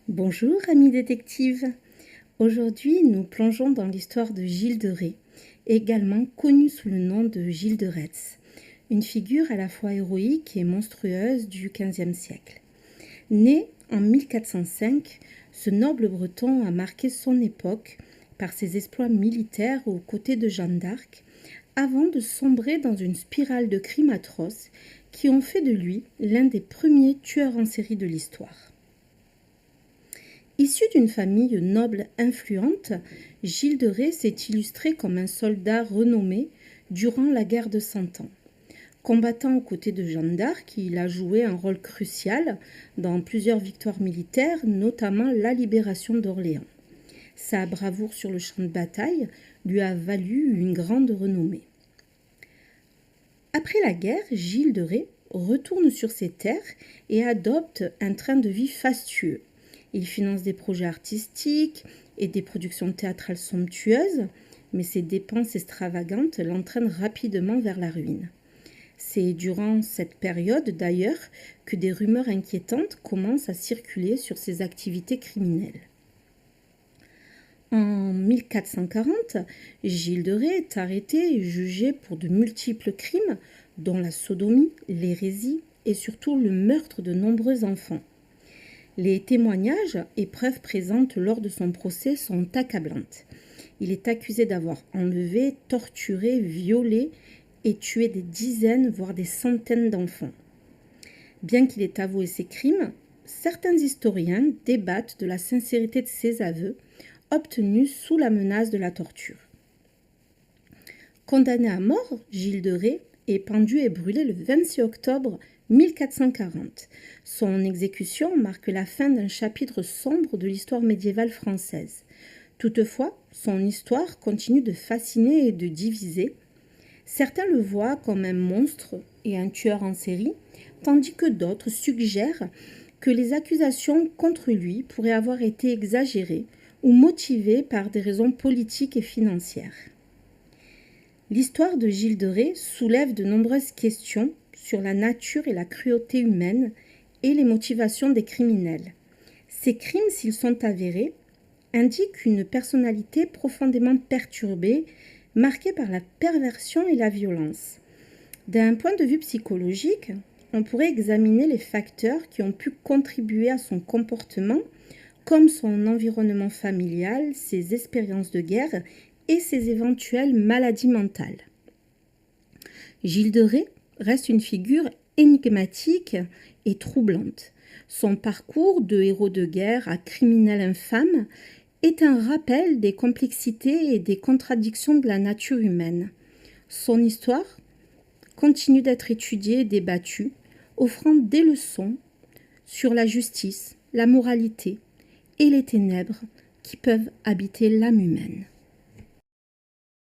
Bonjour amis détectives. Aujourd'hui nous plongeons dans l'histoire de Gilles de Rais, également connu sous le nom de Gilles de Retz, une figure à la fois héroïque et monstrueuse du XVe siècle. Né en 1405, ce noble breton a marqué son époque par ses exploits militaires aux côtés de Jeanne d'Arc, avant de sombrer dans une spirale de crimes atroces qui ont fait de lui l'un des premiers tueurs en série de l'histoire. Issu d'une famille noble influente, Gilles de Rais s'est illustré comme un soldat renommé durant la guerre de Cent Ans. Combattant aux côtés de Jeanne d'Arc, il a joué un rôle crucial dans plusieurs victoires militaires, notamment la libération d'Orléans. Sa bravoure sur le champ de bataille lui a valu une grande renommée. Après la guerre, Gilles de Rais retourne sur ses terres et adopte un train de vie fastueux. Il finance des projets artistiques et des productions théâtrales somptueuses, mais ses dépenses extravagantes l'entraînent rapidement vers la ruine. C'est durant cette période d'ailleurs que des rumeurs inquiétantes commencent à circuler sur ses activités criminelles. En 1440, Gilles de Rais est arrêté et jugé pour de multiples crimes, dont la sodomie, l'hérésie et surtout le meurtre de nombreux enfants. Les témoignages et preuves présentes lors de son procès sont accablantes. Il est accusé d'avoir enlevé, torturé, violé et tué des dizaines, voire des centaines d'enfants. Bien qu'il ait avoué ses crimes, certains historiens débattent de la sincérité de ses aveux, obtenus sous la menace de la torture. Condamné à mort, Gilles de Rais est pendu et brûlé le 26 octobre 1440. Son exécution marque la fin d'un chapitre sombre de l'histoire médiévale française. Toutefois, son histoire continue de fasciner et de diviser. Certains le voient comme un monstre et un tueur en série, tandis que d'autres suggèrent que les accusations contre lui pourraient avoir été exagérées ou motivées par des raisons politiques et financières. L'histoire de Gilles de Rais soulève de nombreuses questions sur la nature et la cruauté humaine et les motivations des criminels. Ces crimes, s'ils sont avérés, indiquent une personnalité profondément perturbée, marquée par la perversion et la violence. D'un point de vue psychologique, on pourrait examiner les facteurs qui ont pu contribuer à son comportement, comme son environnement familial, ses expériences de guerre et ses éventuelles maladies mentales. Gilles de Rais reste une figure énigmatique et troublante. Son parcours de héros de guerre à criminel infâme est un rappel des complexités et des contradictions de la nature humaine. Son histoire continue d'être étudiée et débattue, offrant des leçons sur la justice, la moralité et les ténèbres qui peuvent habiter l'âme humaine.